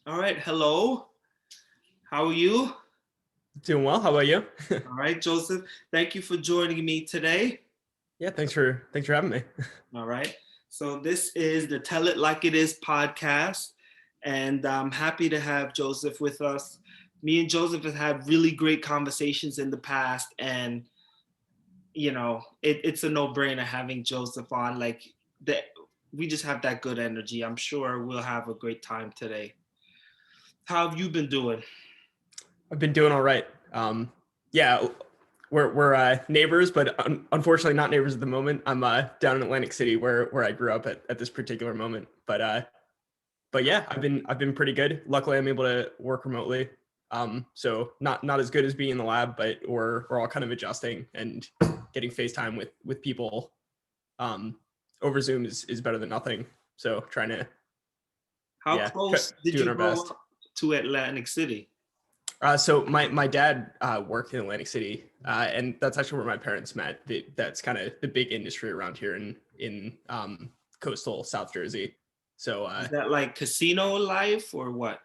All right. Hello. How are you? Doing well. How about you? All right, Joseph. Thank you for joining me today. Yeah, thanks for having me. All right. So this is the Tell It Like It Is podcast, and I'm happy to have Joseph with us. Me and Joseph have had really great conversations in the past, and it's a no-brainer having Joseph on. Like that, we just have that good energy. I'm sure we'll have a great time today. How have you been doing? I've been doing all right. Yeah, we're neighbors, but unfortunately not neighbors at the moment. I'm down in Atlantic City where I grew up at this particular moment. But yeah, I've been pretty good. Luckily, I'm able to work remotely. So not as good as being in the lab, but we're all kind of adjusting and getting FaceTime with people um, over Zoom is better than nothing. So trying to How close did doing you our grow best. up to Atlantic City? So my dad worked in Atlantic City, and that's actually where my parents met. That's kind of the big industry around here in coastal South Jersey. So Is that like casino life or what?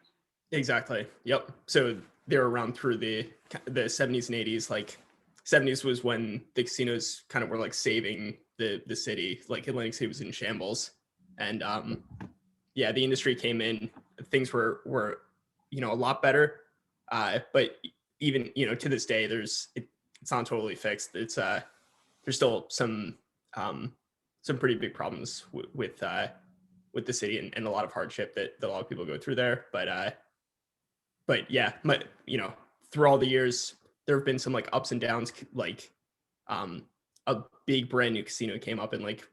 exactly, yep. So they were around through the 70s and 80s. Like 70s was when the casinos kind of were like saving the city. Like Atlantic City was in shambles, and yeah, the industry came in. Things were a lot better. But even to this day, it's not totally fixed. There's still some pretty big problems with the city and a lot of hardship that a lot of people go through there. But yeah, through all the years, there have been some like ups and downs. Like um, a big brand new casino came up in like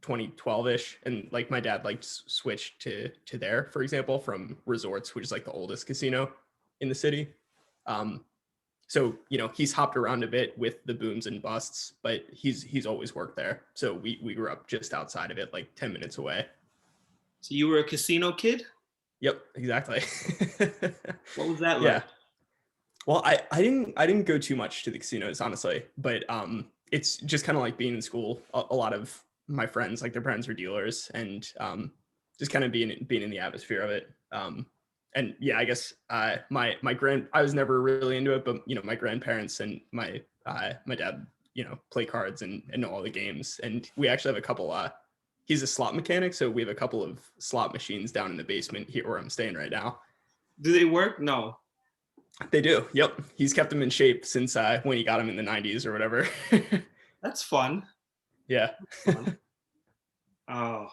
2012ish, and like my dad like switched to there, for example, from Resorts, which is like the oldest casino in the city. Um, so he's hopped around a bit with the booms and busts, but he's always worked there. So we grew up just outside of it, like 10 minutes away. So you were a casino kid? Yep, exactly. What was that like? Yeah. Well, I didn't go too much to the casinos, honestly, but it's just kind of like being in school. A lot of my friends, like their parents are dealers, and just kind of being in the atmosphere of it. And yeah, I guess I was never really into it, but my grandparents and my dad, play cards and know all the games, and we actually have a couple. He's a slot mechanic, so we have a couple of slot machines down in the basement here where I'm staying right now. Do they work? No. They do. Yep. He's kept them in shape since when he got them in the 90s or whatever. That's fun. Yeah. Fun. Oh,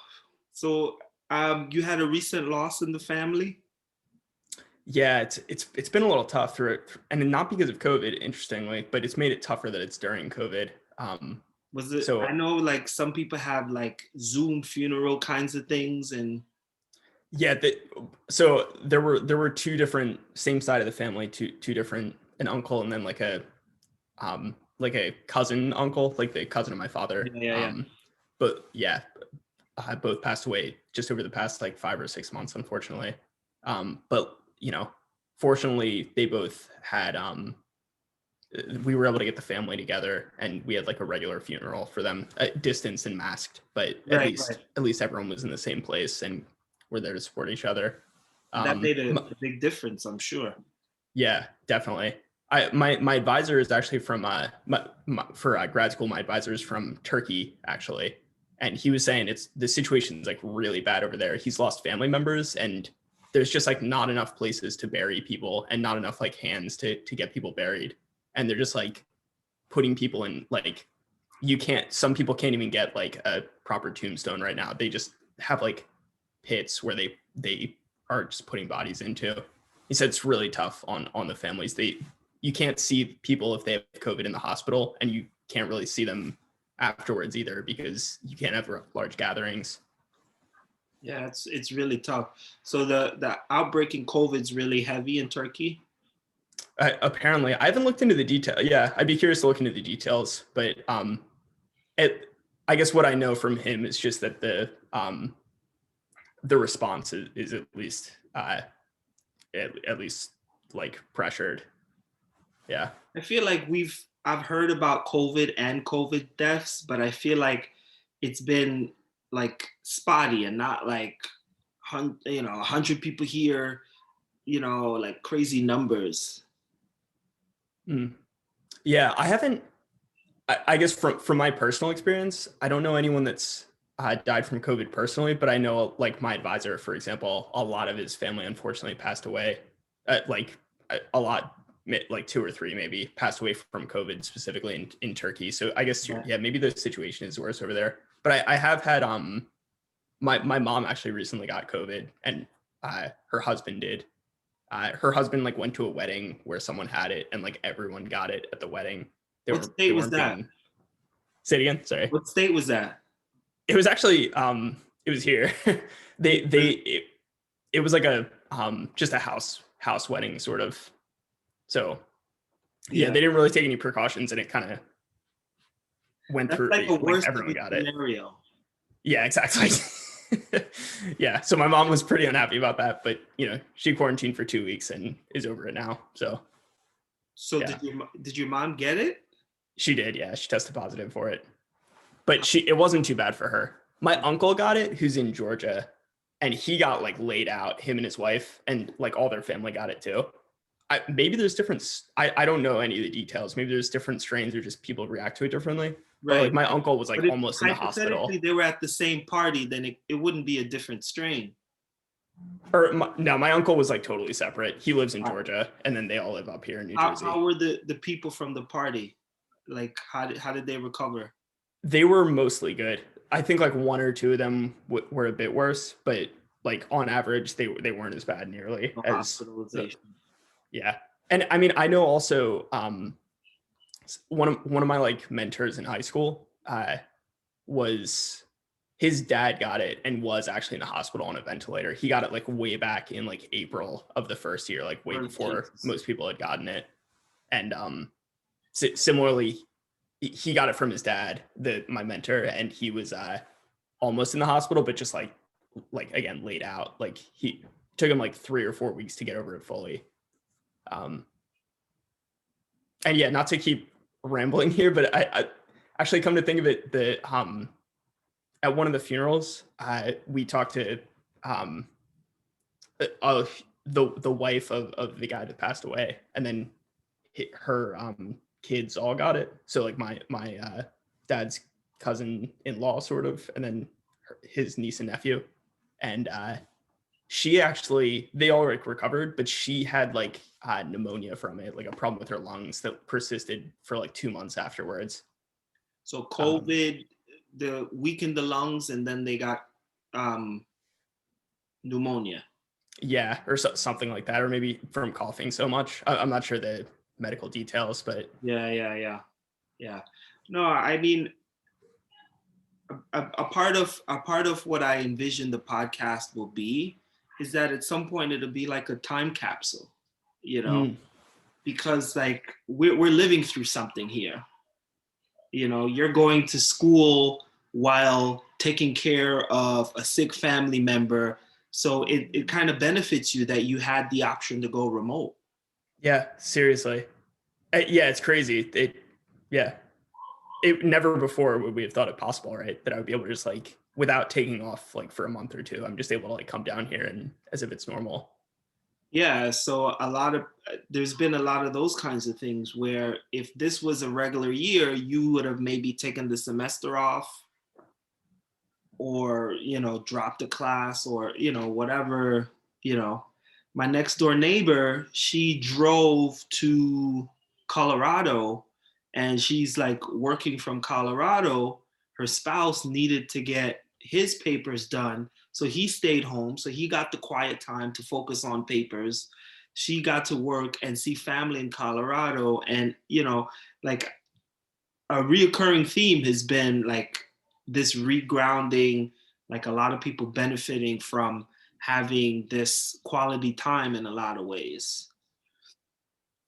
so you had a recent loss in the family? Yeah, it's been a little tough through it, and not because of COVID, interestingly, but it's made it tougher that it's during COVID. Was it? So I know like some people have like Zoom funeral kinds of things, and yeah, so there were two different same side of the family, two different an uncle and then like a cousin uncle, like the cousin of my father. yeah, yeah, yeah. But yeah, both passed away just over the past like 5 or 6 months, unfortunately. But fortunately, they both had. We were able to get the family together, and we had like a regular funeral for them, distanced and masked, but at Right, right. least at least everyone was in the same place and we're there to support each other. That Um, made a big difference, I'm sure. yeah, definitely. My advisor is actually from for grad school. My advisor is from Turkey, actually, and he was saying it's the situation's like really bad over there. He's lost family members, and there's just like not enough places to bury people, and not enough like hands to get people buried, and they're just like putting people in like you can't. Some people can't even get like a proper tombstone right now. They just have like pits where they are just putting bodies into. He said it's really tough on the families. You can't see people if they have COVID in the hospital, and you can't really see them afterwards either because you can't have large gatherings. Yeah, it's really tough. So the outbreak in COVID's really heavy in Turkey. Apparently, I haven't looked into the detail. Yeah, I'd be curious to look into the details, but it, I guess what I know from him is just that the response is at least like pressured. Yeah. I feel like I've heard about COVID and COVID deaths, but I feel like it's been like spotty and not like 100 people here. like crazy numbers. Mm. Yeah, I haven't. I guess from my personal experience, I don't know anyone that's died from COVID personally, but I know like my advisor, for example, a lot of his family unfortunately passed away. Like a lot, like two or three maybe, passed away from COVID specifically in Turkey. So I guess Yeah. yeah, maybe the situation is worse over there. But I have had my mom actually recently got COVID, and her husband did. Her husband like went to a wedding where someone had it, and like everyone got it at the wedding. What They state was weren't that? being. Say it again. Sorry. What state was that? It was actually it was here. It was like a just a house wedding sort of. So yeah, Yeah, they didn't really take any precautions, and it kind of went that's through, like a like worst everyone case got it. scenario. Yeah, exactly. Yeah, so my mom was pretty unhappy about that, but she quarantined for 2 weeks and is over it now. So So yeah, did your mom get it? she did. Yeah, she tested positive for it, but it wasn't too bad for her. My uncle got it, who's in Georgia, and he got like laid out, him and his wife, and like all their family got it too. Maybe there's different. I don't know any of the details. Maybe there's different strains, or just people react to it differently. But Right. like my uncle was like But if almost in the hypothetically hospital. they were at the same party, then it wouldn't be a different strain. Or no, my uncle was like totally separate. He lives in All right. Georgia, and then they all live up here in New How Jersey. were the people from the party? Like how did they recover? They were mostly good. I think like one or two of them were a bit worse, but like on average, they weren't as bad nearly No as the. hospitalization. Yeah, and I mean I know also one of my like mentors in high school was his dad got it and was actually in the hospital on a ventilator. He got it like way back in like April of the first year, like way Oh, before Jesus. most people had gotten it. And similarly, he got it from his dad, my mentor, and he was almost in the hospital, but just like again laid out. Like he took him like 3 or 4 weeks to get over it fully. And yeah, not to keep rambling here, but I actually come to think of it, that at one of the funerals, we talked to the wife of the guy that passed away, and then her kids all got it. So like my dad's cousin-in-law sort of, and then his niece and nephew, and she actually, they all like recovered, but she had like pneumonia from it, like a problem with her lungs that persisted for like 2 months afterwards. So Um, COVID, the weakened the lungs, and then they got um, pneumonia. yeah, or something like that, or maybe from coughing so much. I'm not sure the medical details, but Yeah. No, I mean, a part of what I envision the podcast will be is that at some point it'll be like a time capsule, you know, mm, because like we're living through something here. You're going to school while taking care of a sick family member. So it kind of benefits you that you had the option to go remote. yeah, seriously, yeah, it's crazy. Yeah, it never before would we have thought it possible, right? That I would be able to just like without taking off like for a month or two, I'm just able to like come down here and as if it's normal. Yeah, so there's been a lot of those kinds of things where if this was a regular year, you would have maybe taken the semester off or, dropped a class or, whatever, you know. My next door neighbor, she drove to Colorado and she's like working from Colorado. Her spouse needed to get his papers done. So he stayed home. So he got the quiet time to focus on papers. She got to work and see family in Colorado. And, like a reoccurring theme has been like this regrounding, like a lot of people benefiting from having this quality time in a lot of ways.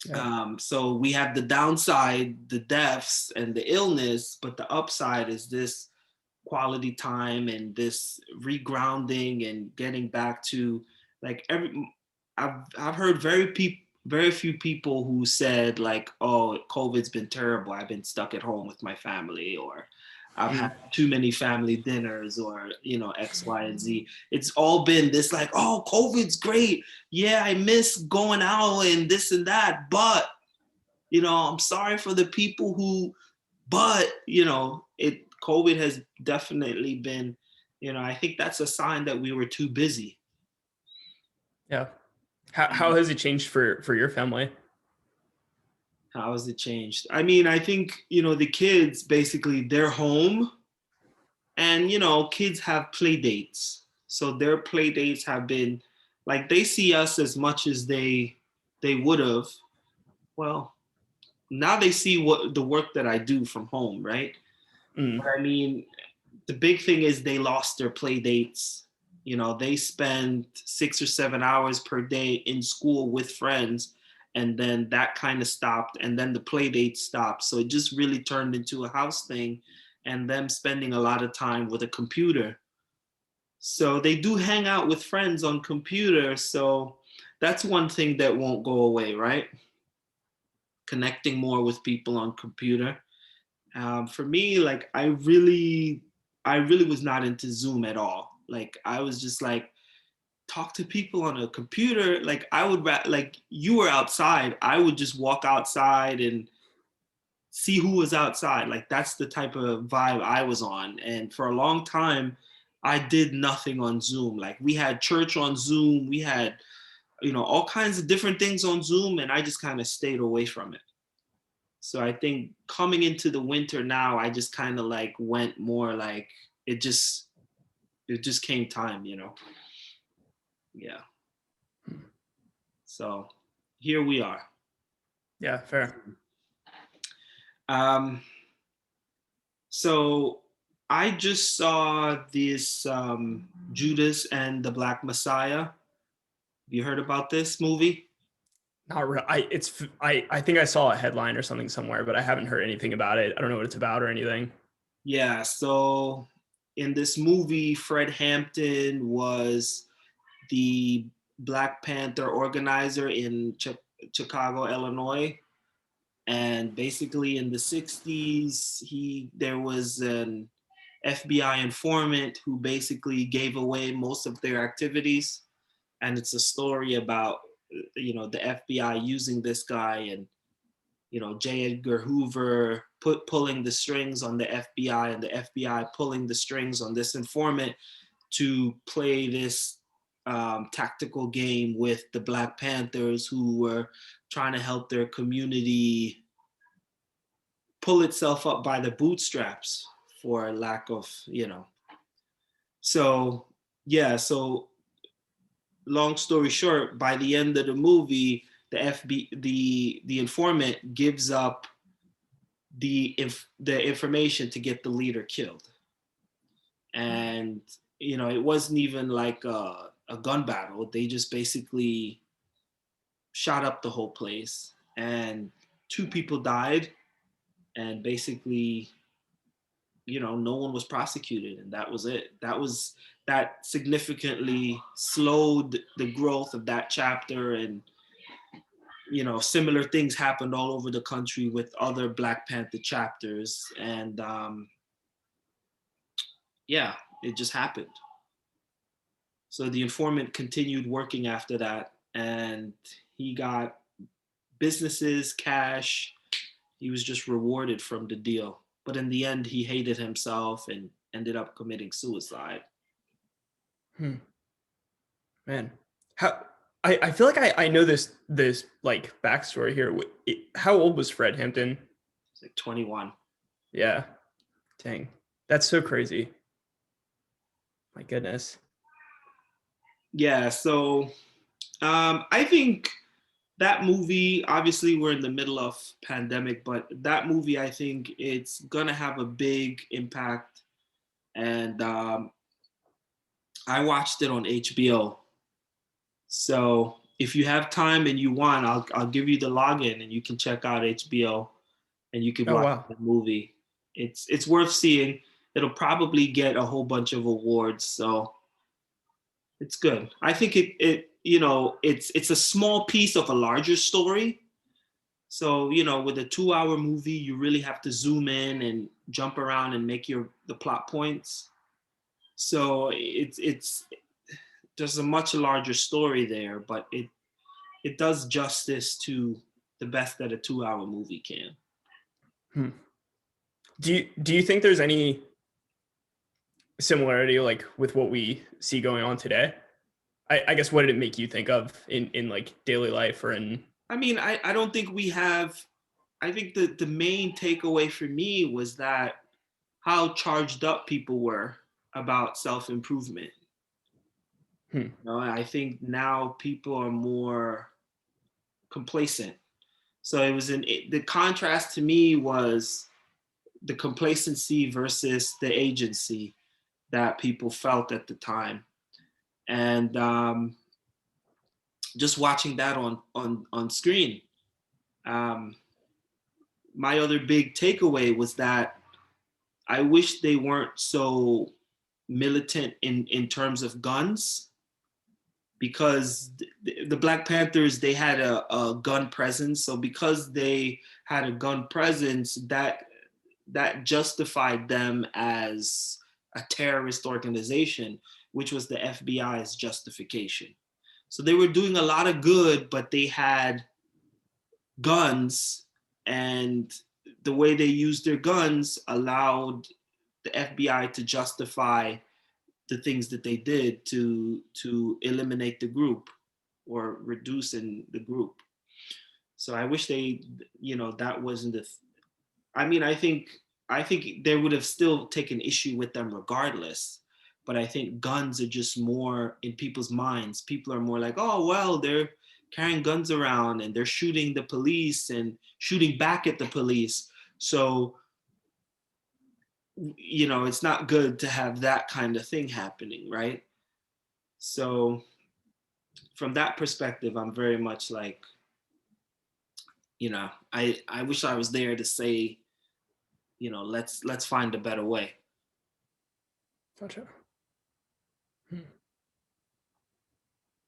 Yeah. So we have the downside, the deaths and the illness, but the upside is this quality time and this regrounding and getting back to like I've heard very few people who said like, oh, COVID's been terrible, I've been stuck at home with my family, or I've had too many family dinners, or, X, Y, and Z. It's all been this like, oh, COVID's great. Yeah, I miss going out and this and that. But, I'm sorry for the people COVID has definitely been, I think that's a sign that we were too busy. Yeah. How has it changed for your family? How has it changed? I mean, I think, the kids basically, they're home, and, kids have play dates. So their play dates have been like, they see us as much as they would have. Well, now they see what the work that I do from home, right? Mm. But I mean, the big thing is they lost their play dates. They spend 6 or 7 hours per day in school with friends, and then that kind of stopped, and then the play dates stopped. So it just really turned into a house thing, and them spending a lot of time with a computer. So they do hang out with friends on computer. So that's one thing that won't go away, right? Connecting more with people on computer. For me, like, I really was not into Zoom at all. Like, I was just like, talk to people on a computer. Like, like, you were outside, I would just walk outside and see who was outside. Like, that's the type of vibe I was on. And for a long time, I did nothing on Zoom. Like, we had church on Zoom, we had, all kinds of different things on Zoom, and I just kind of stayed away from it. So I think coming into the winter now, I just kind of like went more like, it just came time. Yeah. So here we are. Yeah, fair. Um, so I just saw this Judas and the Black Messiah. You heard about this movie? Not real. I think I saw a headline or something somewhere, but I haven't heard anything about it. I don't know what it's about or anything. Yeah. So in this movie, Fred Hampton was the Black Panther organizer in Chicago, Illinois. And basically in the 60s, there was an FBI informant who basically gave away most of their activities. And it's a story about, the FBI using this guy, and, J. Edgar Hoover pulling the strings on the FBI, and the FBI pulling the strings on this informant to play this tactical game with the Black Panthers, who were trying to help their community pull itself up by the bootstraps, for lack of, So, yeah, so long story short, by the end of the movie, the informant gives up the information to get the leader killed. And, it wasn't even like a gun battle. They just basically shot up the whole place, and 2 people died, and basically, no one was prosecuted, and that was it. That significantly slowed the growth of that chapter. And, similar things happened all over the country with other Black Panther chapters. And yeah, it just happened. So the informant continued working after that, and he got businesses, cash. He was just rewarded from the deal. But in the end, he hated himself and ended up committing suicide. Man, how I feel like I know this like backstory here. How old was Fred Hampton? It's like 21. Yeah, dang, that's so crazy. My goodness. Yeah, so I think that movie, obviously we're in the middle of pandemic, but that movie, I think it's gonna have a big impact. And I watched it on HBO. So if you have time and you want, I'll give you the login, and you can check out HBO, and you can Oh watch wow. the movie. It's worth seeing. It'll probably get a whole bunch of awards, so it's good. I think it's a small piece of a larger story. So, with a 2-hour movie, you really have to zoom in and jump around and make the plot points. So it's there's a much larger story there, but it does justice to the best that a 2-hour movie can. Do you think there's any similarity like with what we see going on today? I guess what did it make you think of in like daily life or in? I mean, I don't think we have. I think the main takeaway for me was that how charged up people were about self-improvement. I think now people are more complacent. So the contrast to me was the complacency versus the agency that people felt at the time. And just watching that on screen. My other big takeaway was that I wish they weren't so militant in terms of guns, because the Black Panthers, they had a gun presence. So because they had a gun presence, that justified them as a terrorist organization, which was the FBI's justification. So they were doing a lot of good, but they had guns, and the way they used their guns allowed the FBI to justify the things that they did to eliminate the group or reduce in the group. So I wish that wasn't I mean, I think they would have still taken issue with them regardless. But I think guns are just more in people's minds. People are more like, oh, well, they're carrying guns around and they're shooting the police and shooting back at the police. So, it's not good to have that kind of thing happening, right? So from that perspective, I'm very much like, I wish I was there to say, let's find a better way. Gotcha.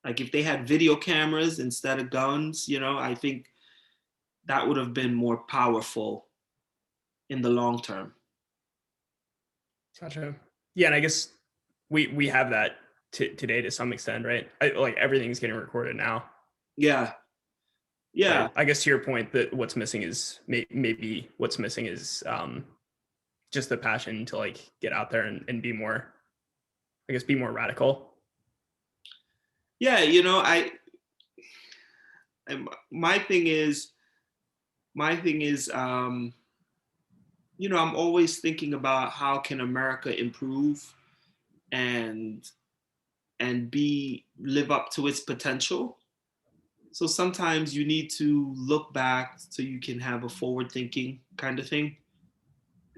Like if they had video cameras instead of guns, I think that would have been more powerful in the long term. Gotcha. Yeah, and I guess we have that today to some extent, right? Like everything's getting recorded now. Yeah. Yeah. But I guess to your point, that what's missing is maybe what's missing is just the passion to like get out there and be more, I guess, be more radical. Yeah, my thing is, I'm always thinking about how can America improve and live up to its potential. So sometimes you need to look back so you can have a forward thinking kind of thing.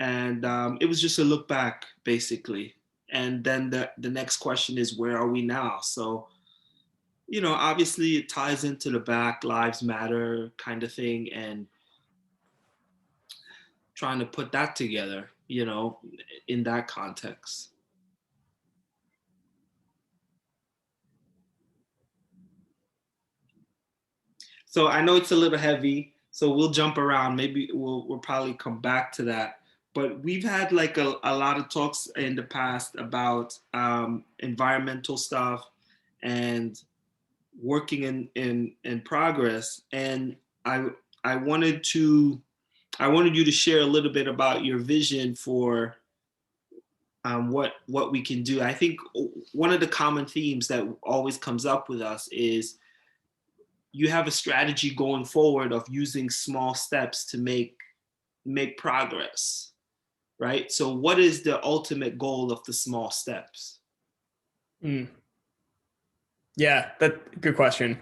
And it was just a look back, basically. And then the next question is, where are we now? So, obviously it ties into the Black Lives Matter kind of thing, and trying to put that together, in that context. So I know it's a little heavy, so we'll jump around. Maybe we'll probably come back to that. But we've had like a lot of talks in the past about environmental stuff and working in progress. And I I wanted to I wanted you to share a little bit about your vision for what we can do. I think one of the common themes that always comes up with us is you have a strategy going forward of using small steps to make progress, right? So what is the ultimate goal of the small steps? Mm. Yeah, that good question.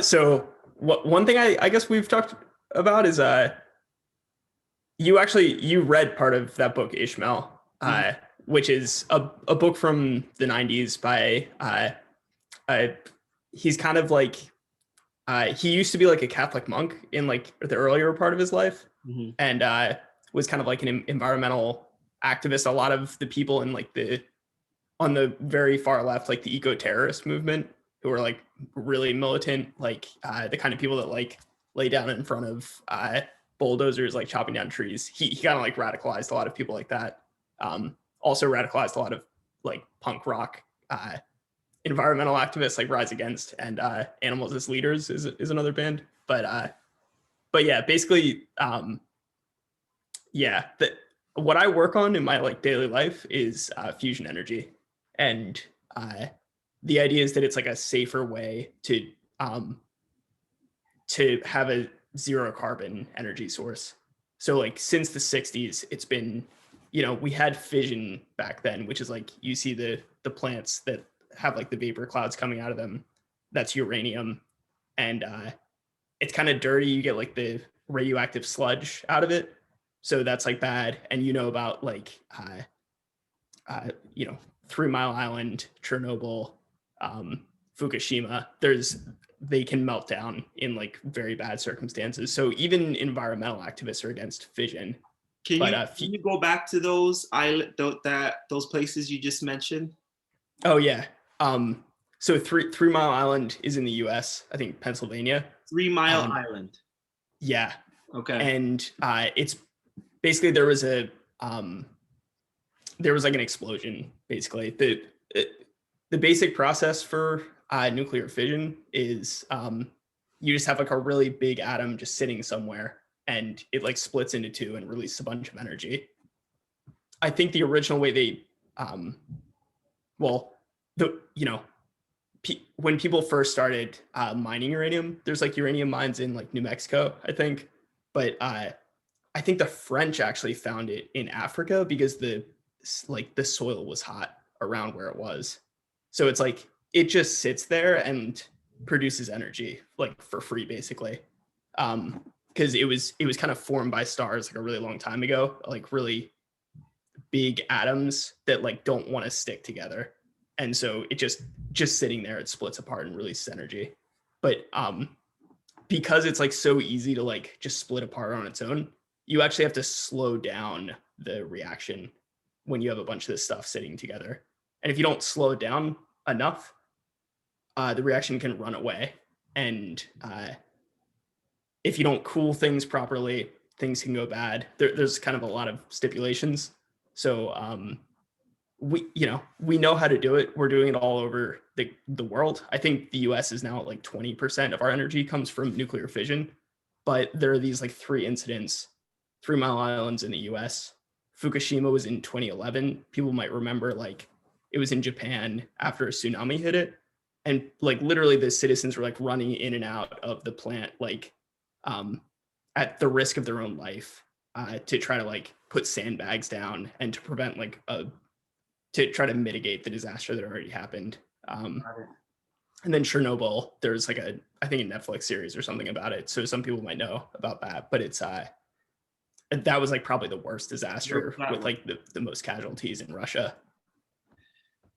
So one thing I guess we've talked about is you read part of that book Ishmael, which is a book from the 90s by he's kind of like he used to be like a Catholic monk in like the earlier part of his life, and was kind of like an environmental activist. A lot of the people in like on the very far left, like the eco-terrorist movement, who are like really militant, like the kind of people that like lay down in front of bulldozers, like chopping down trees. He kind of like radicalized a lot of people like that. Also radicalized a lot of like punk rock environmental activists, like Rise Against and Animals as Leaders is another band. But yeah, basically, yeah, what I work on in my like daily life is fusion energy, and the idea is that it's like a safer way to have a zero carbon energy source. So like since the 60s, it's been, we had fission back then, which is like you see the plants that have like the vapor clouds coming out of them. That's uranium, and it's kind of dirty. You get like the radioactive sludge out of it, so that's like bad. And about like 3 Mile Island, Chernobyl, Fukushima. They can melt down in like very bad circumstances. So even environmental activists are against fission. Can you go back to those those places you just mentioned? Oh yeah. So 3 Mile Island is in the U.S. I think Pennsylvania. 3 Mile Island. Yeah. Okay. And it's basically there was like an explosion. Basically, the basic process for nuclear fission is you just have like a really big atom just sitting somewhere, and it like splits into two and releases a bunch of energy. I think the original way they when people first started mining uranium, there's like uranium mines in like New Mexico, I think. But I think the French actually found it in Africa because the soil was hot around where it was. So it's like it just sits there and produces energy like for free, basically. Because it was kind of formed by stars like a really long time ago, like really big atoms that like don't want to stick together. And so it just sitting there, it splits apart and releases energy. But because it's like so easy to like just split apart on its own, you actually have to slow down the reaction when you have a bunch of this stuff sitting together. And if you don't slow it down enough, the reaction can run away. And if you don't cool things properly, things can go bad. There's kind of a lot of stipulations. So we know how to do it. We're doing it all over the world. I think the US is now at like 20% of our energy comes from nuclear fission, but there are these like 3 incidents, 3 Mile Islands in the US. Fukushima was in 2011. People might remember like it was in Japan after a tsunami hit it. And like literally the citizens were like running in and out of the plant, like at the risk of their own life to try to like put sandbags down and to prevent like to try to mitigate the disaster that already happened. And then Chernobyl, there's like I think a Netflix series or something about it. So some people might know about that, but it's that was like probably the worst disaster with like the most casualties in Russia.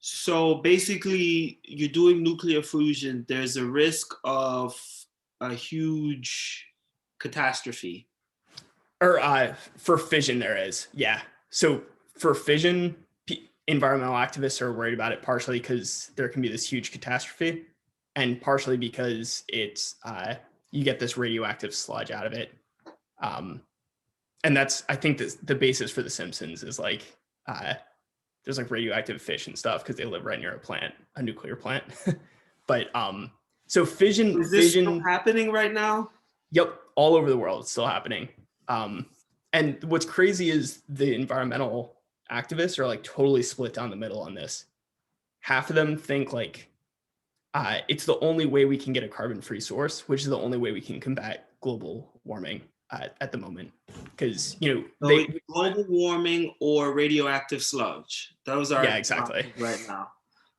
So basically you're doing nuclear fusion. There's a risk of a huge catastrophe. Or for fission there is, yeah. So for fission, environmental activists are worried about it partially because there can be this huge catastrophe, and partially because it's you get this radioactive sludge out of it. And that's, I think, the basis for The Simpsons is like there's like radioactive fish and stuff because they live right near a nuclear plant. But so fission is this still happening right now? Yep, all over the world it's still happening. And what's crazy is the environmental activists are like totally split down the middle on this. Half of them think like it's the only way we can get a carbon-free source, which is the only way we can combat global warming at the moment. Because global warming or radioactive sludge. Those are exactly right now.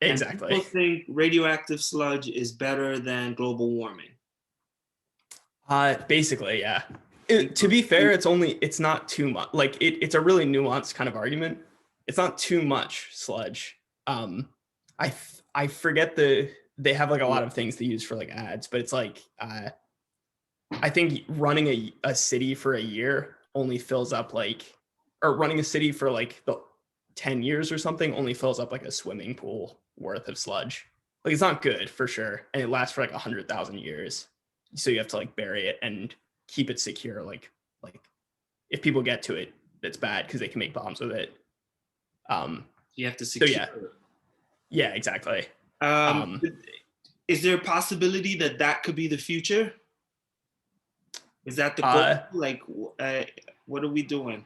Exactly. And people think radioactive sludge is better than global warming. Basically, yeah. To be fair, it's not too much. Like it's a really nuanced kind of argument. It's not too much sludge. I forget they have like a lot of things they use for like ads, but it's like I think running a city for a year only fills up or running a city for like the 10 years or something only fills up like a swimming pool worth of sludge. Like it's not good for sure, and it lasts for like 100,000 years. so you have to like bury it and keep it secure. Like if people get to it, that's bad because they can make bombs with it. You have to So secure yeah, exactly. it. Is there a possibility that that could be the future? Is that the goal? Like, what are we doing?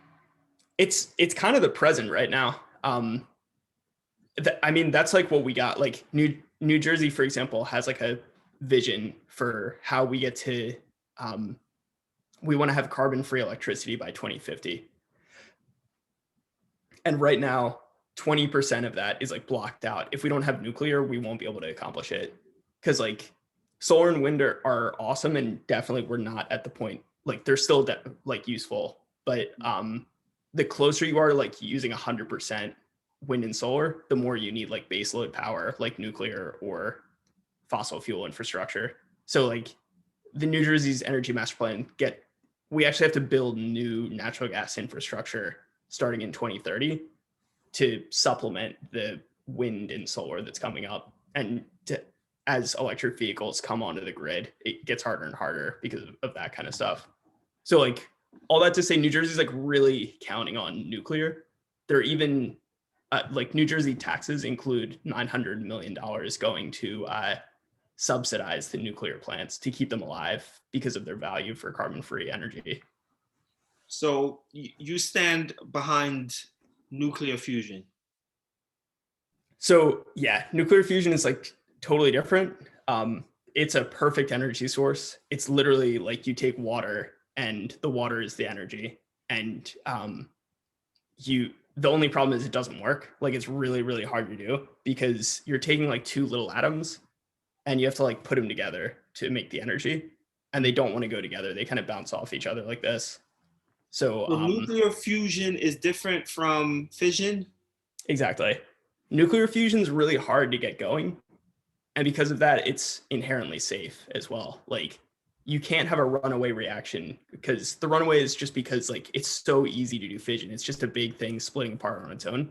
It's kind of the present right now. I mean, that's like what we got. Like New Jersey, for example, has like a vision for how we get to. We want to have carbon-free electricity by 2050, and right now, 20% of that is like blocked out. If we don't have nuclear, we won't be able to accomplish it. Because like solar and wind are awesome, and definitely we're not at the point like they're still like useful, but the closer you are to like using 100% wind and solar, the more you need like baseload power, like nuclear or fossil fuel infrastructure. So like the New Jersey's energy master plan we actually have to build new natural gas infrastructure starting in 2030 to supplement the wind and solar that's coming up. And as electric vehicles come onto the grid, it gets harder and harder because of that kind of stuff. So like all that to say, New Jersey's like really counting on nuclear. They're even like New Jersey taxes include $900 million going to subsidize the nuclear plants to keep them alive because of their value for carbon-free energy. So you stand behind nuclear fusion. So yeah, nuclear fusion is like totally different. It's a perfect energy source. It's literally like you take water and the water is the energy. And the only problem is it doesn't work. Like it's really, really hard to do because you're taking like two little atoms and you have to like put them together to make the energy. And they don't want to go together. They kind of bounce off each other like this. So nuclear fusion is different from fission? Exactly. Nuclear fusion is really hard to get going. And because of that, it's inherently safe as well. Like you can't have a runaway reaction because the runaway is just because like it's so easy to do fission. It's just a big thing splitting apart on its own.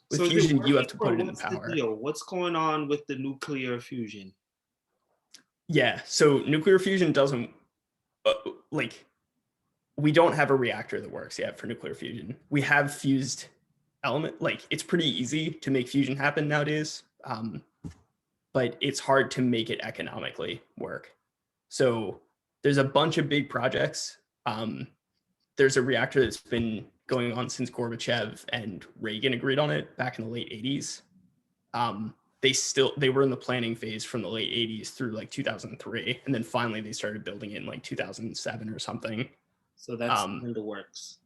With So fusion, you have to put it in the power. What's going on with the nuclear fusion? Yeah. So nuclear fusion doesn't like we don't have a reactor that works yet for nuclear fusion. We have fused element. Like it's pretty easy to make fusion happen nowadays. But it's hard to make it economically work. So there's a bunch of big projects. There's a reactor that's been going on since Gorbachev and Reagan agreed on it back in the late 80s. They were in the planning phase from the late 80s through like 2003. And then finally they started building it in like 2007 or something. So that's in the works.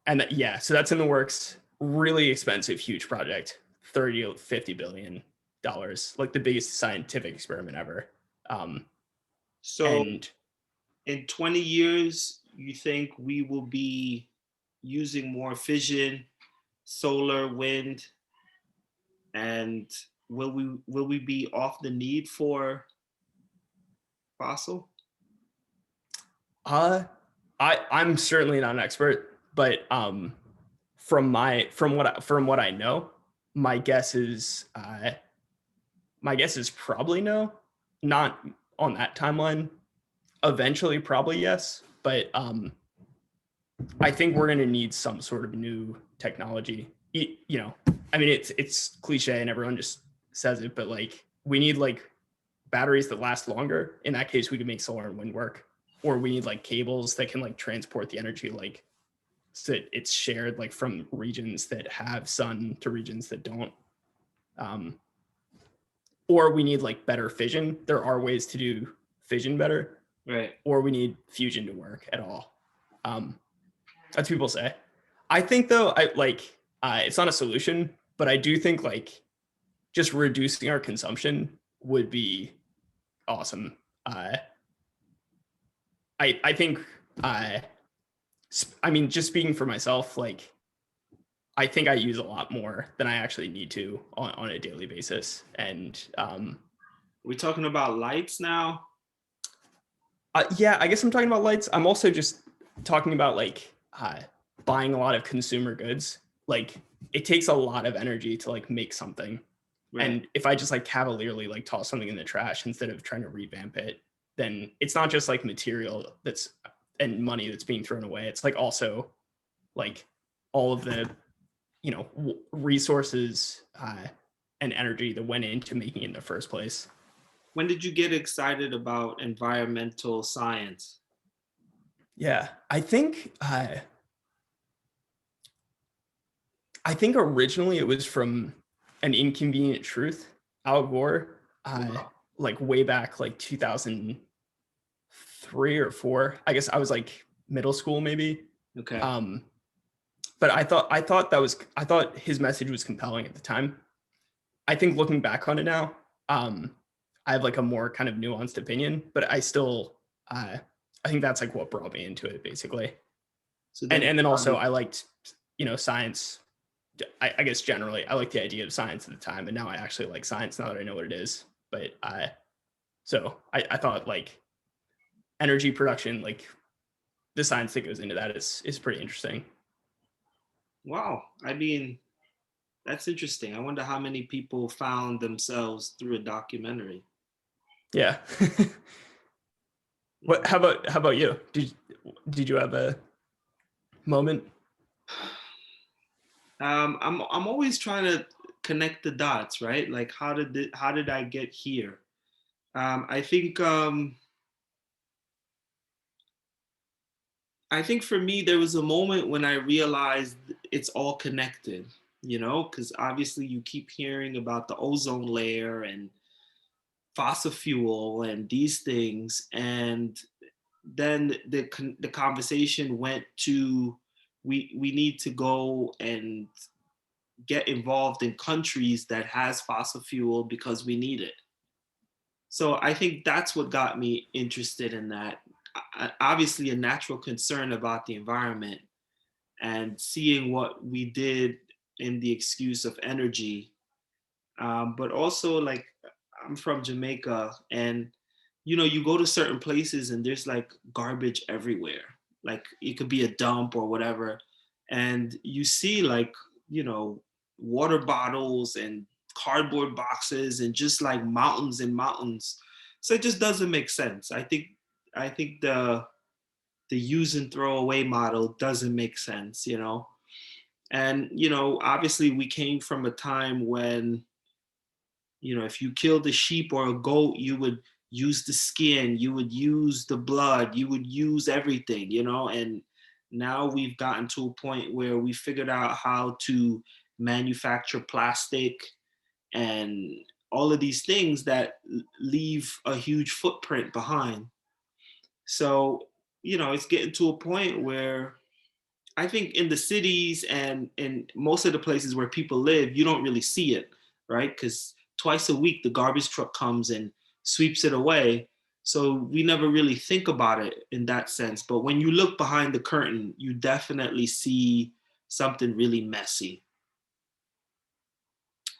And so that's in the works. Really expensive, huge project, 30 to 50 billion dollars, like the biggest scientific experiment ever. In 20 years, you think we will be using more fission, solar, wind, and will we be off the need for fossil? I'm certainly not an expert, but from what I know, my guess is probably no, not on that timeline. Eventually, probably yes, but I think we're going to need some sort of new technology. I mean, it's cliche and everyone just says it, but like we need like batteries that last longer. In that case, we can make solar and wind work, or we need like cables that can like transport the energy, like so it's shared like from regions that have sun to regions that don't. Or we need like better fission. There are ways to do fission better, right? Or we need fusion to work at all. That's what people say. I think though, it's not a solution, but I do think like just reducing our consumption would be awesome. I think I mean, just speaking for myself, like I think I use a lot more than I actually need to on a daily basis. And we're talking about lights now. Yeah, I guess I'm talking about lights. I'm also just talking about like buying a lot of consumer goods. Like it takes a lot of energy to like make something. Right. And if I just like cavalierly like toss something in the trash instead of trying to revamp it, then it's not just like material and money that's being thrown away. It's like also like all of the, resources and energy that went into making it in the first place. When did you get excited about environmental science? Yeah, I think originally it was from An Inconvenient Truth, Al Gore, Wow. like way back like 2003 or 4. I guess I was like middle school maybe. Okay. Um, but I thought his message was compelling at the time. I think looking back on it now, I have like a more kind of nuanced opinion, but I think that's like what brought me into it basically. So And then, and then also I liked, science. I guess generally I like the idea of science at the time, and now I actually like science now that I know what it is. But I thought like energy production, like the science that goes into that is pretty interesting. wow. I mean, that's interesting. I wonder how many people found themselves through a documentary. Yeah. What? How about you? Did you have a moment? I'm always trying to connect the dots, right? Like, how did I get here? I think for me there was a moment when I realized it's all connected, because obviously you keep hearing about the ozone layer and fossil fuel and these things, and then the conversation went to we need to go and get involved in countries that has fossil fuel because we need it. So I think that's what got me interested in that. Obviously, a natural concern about the environment and seeing what we did in the excuse of energy, but also like I'm from Jamaica, and you go to certain places and there's like garbage everywhere. Like it could be a dump or whatever, and you see like you know water bottles and cardboard boxes and just like mountains and mountains. So it just doesn't make sense. I think the use and throw away model doesn't make sense. And obviously we came from a time when if you killed a sheep or a goat, you would use the skin, you would use the blood, you would use everything. And now we've gotten to a point where we figured out how to manufacture plastic and all of these things that leave a huge footprint behind. So, it's getting to a point where I think in the cities and in most of the places where people live, you don't really see it, right? Because twice a week the garbage truck comes and sweeps it away. So we never really think about it in that sense. But when you look behind the curtain, you definitely see something really messy.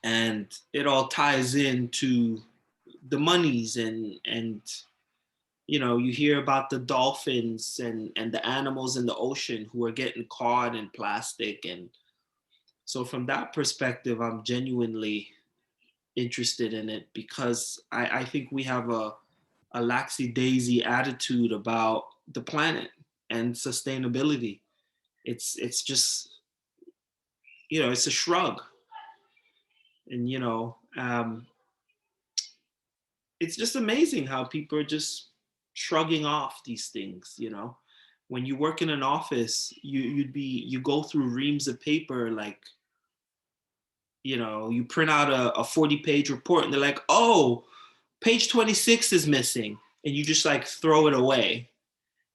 And it all ties into the monies and you hear about the dolphins and the animals in the ocean who are getting caught in plastic. And so from that perspective, I'm genuinely interested in it because I think we have a laxy daisy attitude about the planet and sustainability. It's just it's a shrug. And it's just amazing how people are just shrugging off these things. When you work in an office, you go through reams of paper, like you print out a 40-page report and they're like, oh, page 26 is missing, and you just like throw it away.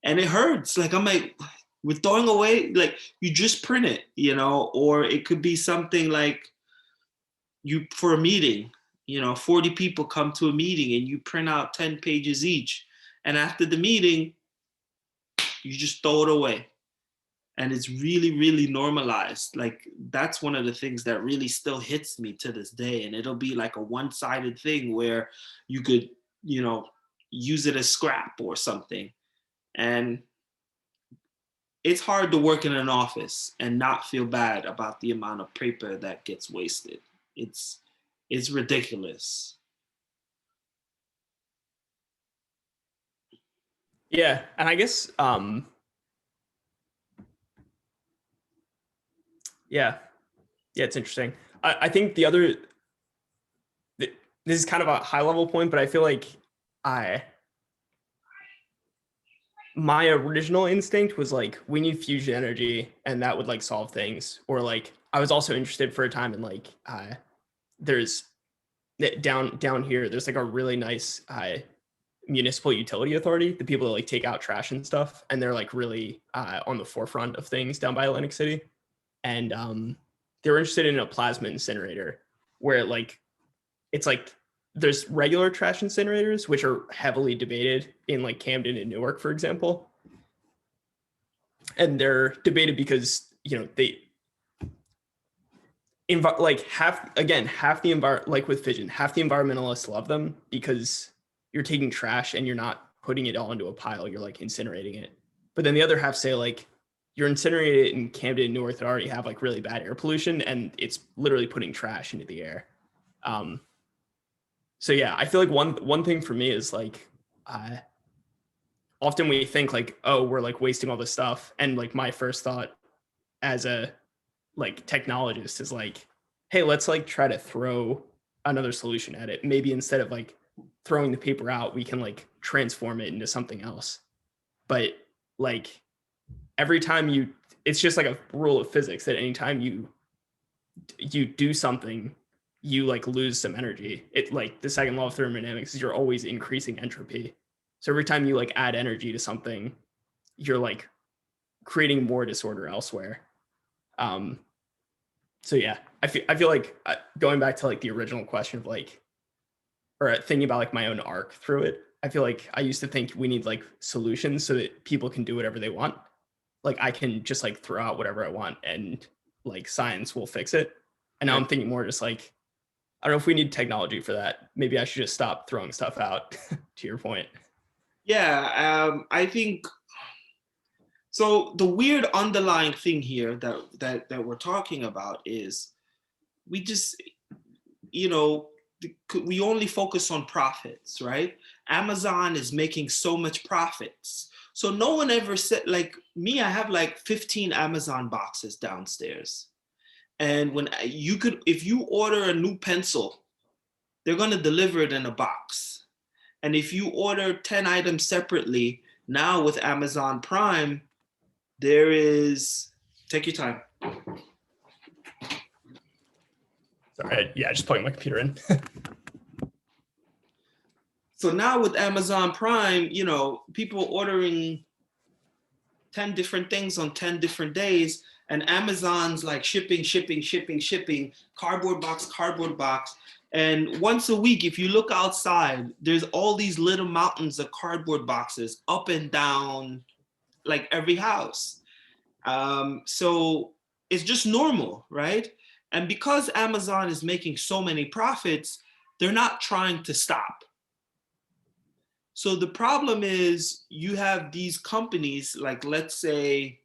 And it hurts. Like I'm like, we're throwing away, like you just print it. Or it could be something like you for a meeting, 40 people come to a meeting and you print out 10 pages each. And after the meeting, you just throw it away. And it's really, really normalized. Like that's one of the things that really still hits me to this day. And it'll be like a one-sided thing where you could, you know, use it as scrap or something. And it's hard to work in an office and not feel bad about the amount of paper that gets wasted. It's it's ridiculous. Yeah, and I guess yeah, it's interesting. I think the other this is kind of a high level point, but I feel like I my original instinct was like we need fusion energy and that would like solve things. Or like I was also interested for a time in like there's down here there's like a really nice municipal utility authority, the people that like take out trash and stuff, and they're like really on the forefront of things down by Atlantic City. And they were interested in a plasma incinerator where like it's like there's regular trash incinerators which are heavily debated in like Camden and Newark, for example. And they're debated because they like half the like with fission, half the environmentalists love them because you're taking trash and you're not putting it all into a pile, you're like incinerating it. But then the other half say like you're incinerating it in Camden and Newark that already have like really bad air pollution, and it's literally putting trash into the air. So yeah, I feel like one thing for me is like often we think like, oh, we're like wasting all this stuff, and like my first thought as a like technologist is like, hey, let's like try to throw another solution at it. Maybe instead of like throwing the paper out, we can like transform it into something else. But like every time it's just like a rule of physics that anytime you do something, you like lose some energy. It like the second law of thermodynamics is you're always increasing entropy. So every time you like add energy to something, you're like creating more disorder elsewhere. So yeah, I feel like going back to like the original question of like, or thinking about like my own arc through it, I feel like I used to think we need like solutions so that people can do whatever they want. Like I can just like throw out whatever I want and like science will fix it. And now I'm thinking more just like, I don't know if we need technology for that. Maybe I should just stop throwing stuff out to your point. Yeah, I think so. The weird underlying thing here that we're talking about is we just, you know, we only focus on profits, right? Amazon is making so much profits. So no one ever said, like me, I have like 15 Amazon boxes downstairs. And when you could, if you order a new pencil, they're going to deliver it in a box. And if you order 10 items separately, now with Amazon Prime, there is, take your time. Sorry, yeah, just plugging my computer in. So now with Amazon Prime, you know, people ordering 10 different things on 10 different days, and Amazon's like shipping, cardboard box. And once a week, if you look outside, there's all these little mountains of cardboard boxes up and down like every house. So it's just normal, right? And because Amazon is making so many profits, they're not trying to stop. So the problem is you have these companies, like let's say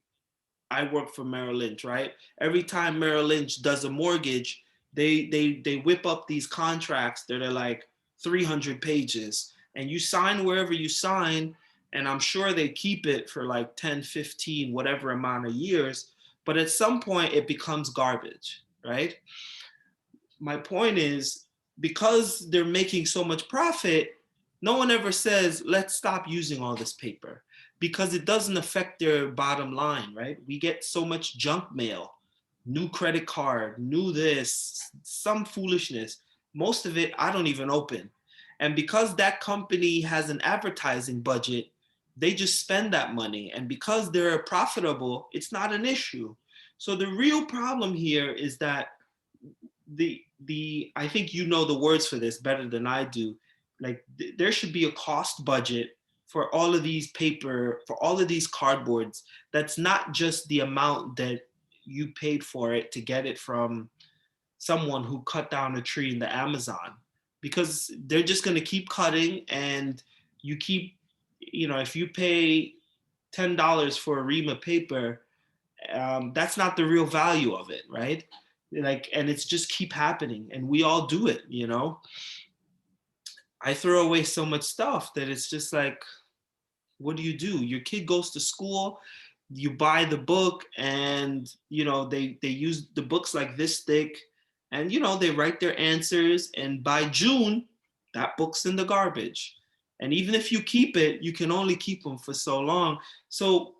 I work for Merrill Lynch, right? Every time Merrill Lynch does a mortgage, they whip up these contracts that are like 300 pages, and you sign wherever you sign, and I'm sure they keep it for like 10, 15, whatever amount of years, but at some point it becomes garbage, right? My point is, because they're making so much profit, no one ever says, let's stop using all this paper, because it doesn't affect their bottom line, right? We get so much junk mail, new credit card, new this, some foolishness. Most of it I don't even open. And because that company has an advertising budget, they just spend that money. And because they're profitable, it's not an issue. So the real problem here is that the I think you know the words for this better than I do. Like there should be a cost budget for all of these paper, for all of these cardboards. That's not just the amount that you paid for it to get it from someone who cut down a tree in the Amazon, because they're just going to keep cutting, and you keep, you know, if you pay $10 for a ream of paper, that's not the real value of it, right? Like, and it's just keep happening, and we all do it, you know. I throw away so much stuff that it's just like, what do? Your kid goes to school, you buy the book, and they use the books like this thick, and they write their answers, and by June that book's in the garbage. And even if you keep it, you can only keep them for so long. So,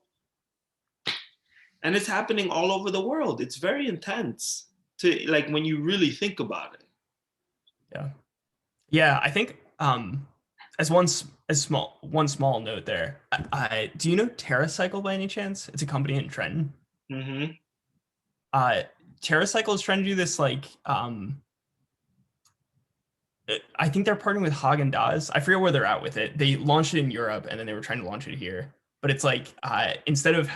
and it's happening all over the world. It's very intense to, like, when you really think about it. Yeah, I think as one small note there, do you know Terracycle by any chance? It's a company in Trenton. Mm-hmm. Terracycle is trying to do this, like, I think they're partnering with Haagen-Dazs. I forget where they're at with it. They launched it in Europe, and then they were trying to launch it here. But it's like, instead of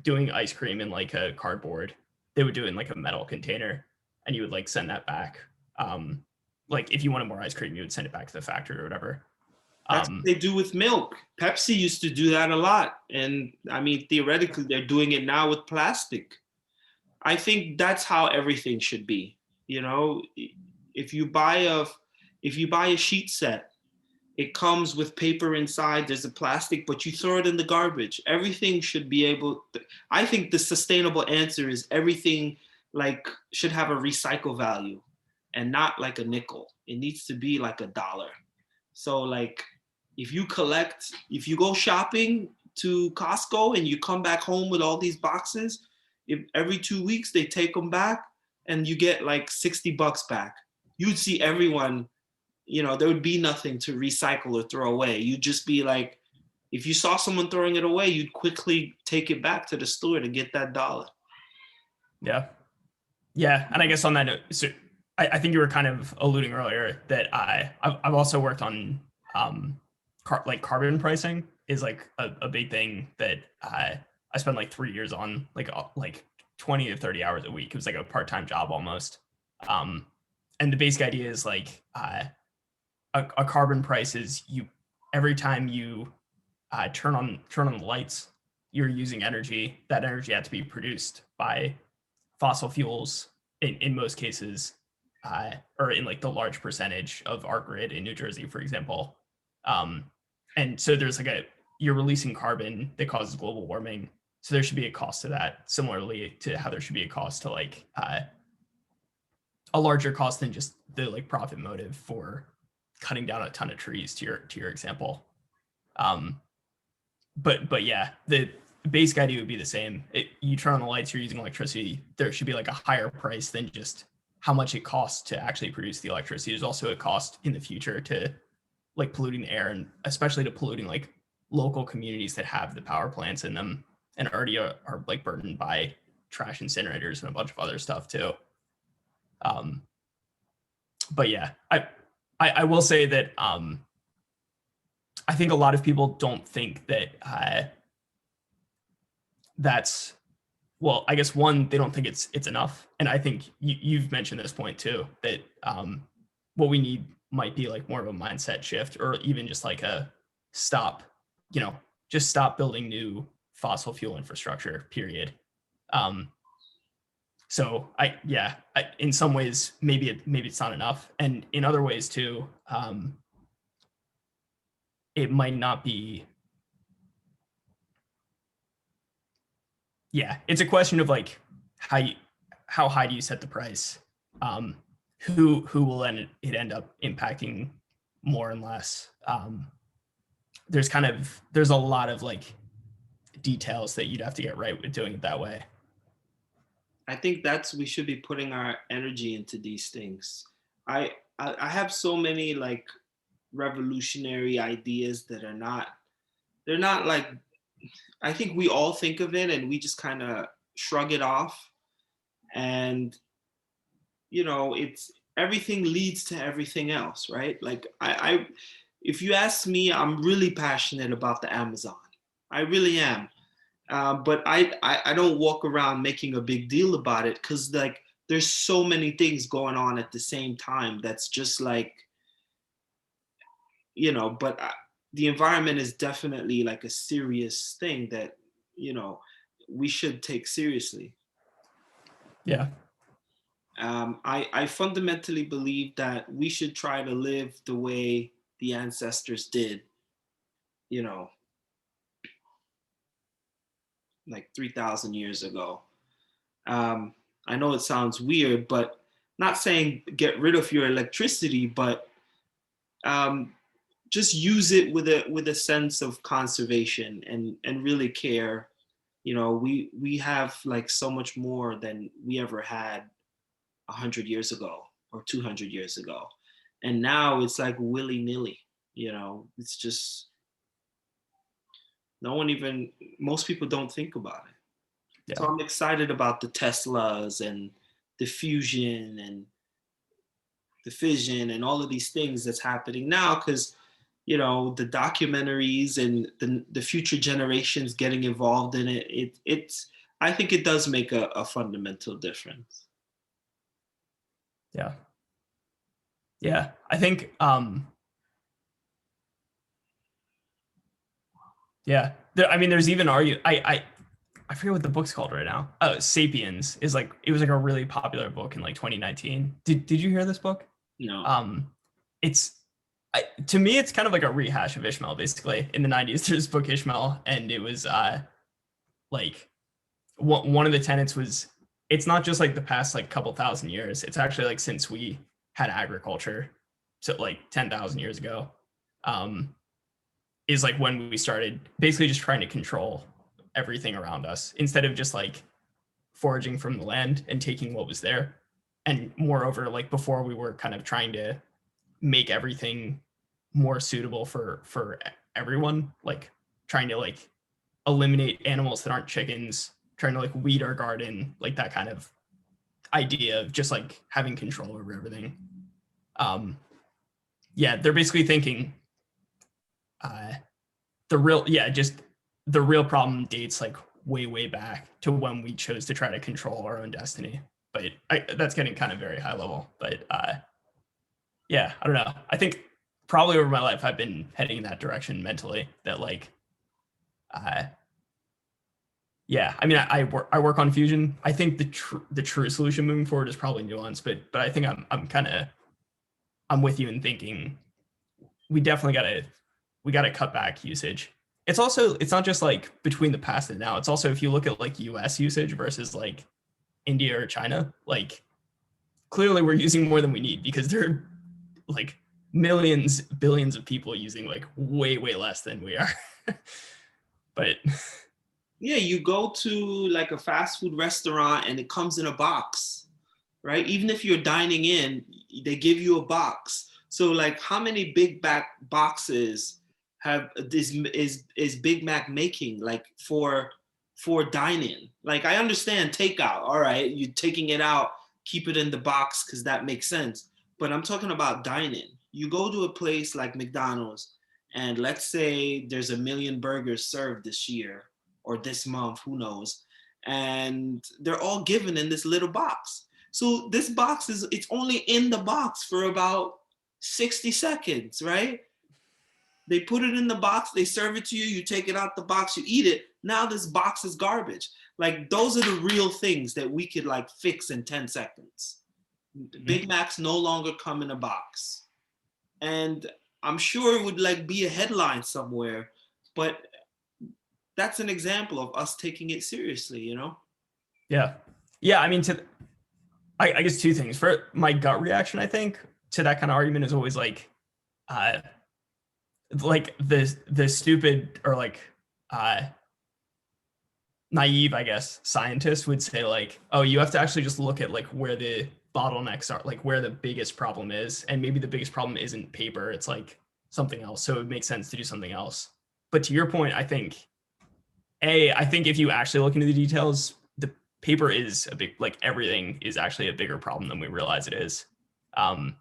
doing ice cream in like a cardboard, they would do it in like a metal container, and you would like send that back. Like if you wanted more ice cream, you would send it back to the factory or whatever. That's what they do with milk. Pepsi used to do that a lot. And I mean, theoretically, they're doing it now with plastic. I think that's how everything should be. If you buy a sheet set, it comes with paper inside, there's a plastic, but you throw it in the garbage. Everything should be I think the sustainable answer is everything like should have a recycle value and not like a nickel. It needs to be like $1. So like if you go shopping to Costco and you come back home with all these boxes, if every 2 weeks they take them back and you get like $60 back, you'd see everyone, there would be nothing to recycle or throw away. You'd just be like, if you saw someone throwing it away, you'd quickly take it back to the store to get that $1. Yeah. Yeah. And I guess on that note, so I think you were kind of alluding earlier that I've also worked on like carbon pricing is like a big thing that I spent like 3 years on, like 20 to 30 hours a week. It was like a part-time job almost. And the basic idea is like a carbon price is every time you turn on the lights, you're using energy. That energy had to be produced by fossil fuels in most cases, or in like the large percentage of our grid in New Jersey, for example. And so there's like you're releasing carbon that causes global warming. So there should be a cost to that, similarly to how there should be a cost to like a larger cost than just the like profit motive for cutting down a ton of trees to your example. But yeah, the basic idea would be the same. You turn on the lights, you're using electricity. There should be like a higher price than just how much it costs to actually produce the electricity. There's also a cost in the future to like polluting the air, and especially to polluting like local communities that have the power plants in them and already are like burdened by trash incinerators and a bunch of other stuff too. But yeah, I will say that I think a lot of people don't think that that's, well, I guess one, they don't think it's enough, and I think you've mentioned this point too, that what we need might be like more of a mindset shift, or even just like just stop building new fossil fuel infrastructure, period. So in some ways, maybe it's not enough, and in other ways too, it might not be. Yeah, it's a question of like how high do you set the price? Who will end up impacting more and less? There's a lot of like details that you'd have to get right with doing it that way. I think we should be putting our energy into these things. I have so many like revolutionary ideas that they're not like, I think we all think of it and we just kind of shrug it off. And it's everything leads to everything else, right? Like if you ask me, I'm really passionate about the Amazon. I really am. But I don't walk around making a big deal about it, because like there's so many things going on at the same time that's just like, but the environment is definitely like a serious thing that we should take seriously. Yeah. I fundamentally believe that we should try to live the way the ancestors did, you know like 3,000 years ago. I know it sounds weird, but not saying get rid of your electricity, but just use it with a sense of conservation and really care. You know, we have like so much more than we ever had 100 years ago or 200 years ago, and now it's like willy-nilly. You know, it's just no one even most people don't think about it. So Yeah. I'm excited about the Teslas and the fusion and the fission and all of these things that's happening now, because you know the documentaries and the future generations getting involved in it, it's I think it does make a fundamental difference. Yeah. Yeah. I think yeah. I mean, there's even I forget what the book's called right now. Oh, Sapiens is like, it was like a really popular book in like 2019. Did you hear this book? You know, It's to me, it's kind of like a rehash of Ishmael. Basically, in the 90s, there's this book Ishmael, and it was like one of the tenets was it's not just like the past like couple thousand years. It's actually like since we had agriculture, so like 10,000 years ago, is like when we started basically just trying to control everything around us instead of just like foraging from the land and taking what was there. And moreover, like before, we were kind of trying to make everything more suitable for everyone, like trying to like eliminate animals that aren't chickens, trying to like weed our garden, like that kind of idea of just like having control over everything. Yeah, they're basically thinking just the real problem dates like way back to when we chose to try to control our own destiny. But that's getting kind of very high level. But yeah, I don't know. I think probably over my life I've been heading in that direction mentally. That like, yeah. I mean, I work on fusion. I think the true solution moving forward is probably nuance. But I think I'm with you in thinking we definitely gotta cut back usage. It's also, it's not just like between the past and now. It's also if you look at like US usage versus like India or China, like clearly we're using more than we need because there are like millions, billions of people using like way less than we are. But yeah, you go to like a fast food restaurant and it comes in a box, right? Even if you're dining in, they give you a box. So like how many Big Mac boxes have this is Big Mac making like for dining? Like I understand takeout, all right, you're taking it out, keep it in the box because that makes sense. But I'm talking about dining. You go to a place like McDonald's, and let's say there's 1 million burgers served this year or this month, who knows, and they're all given in this little box. So this box it's only in the box for about 60 seconds, right? They put it in the box, they serve it to you, you take it out the box, you eat it. Now this box is garbage. Like those are the real things that we could like fix in 10 seconds. Big Macs no longer come in a box. And I'm sure it would like be a headline somewhere, but that's an example of us taking it seriously, you know? yeah. I mean, I guess two things. For my gut reaction, I think to that kind of argument is always like the stupid or like naive, I guess, scientists would say like, oh, you have to actually just look at like where the bottlenecks are, like where the biggest problem is, and maybe the biggest problem isn't paper, it's like something else. So it makes sense to do something else. But to your point, I think if you actually look into the details, the paper is a big, like everything is actually a bigger problem than we realize it is. And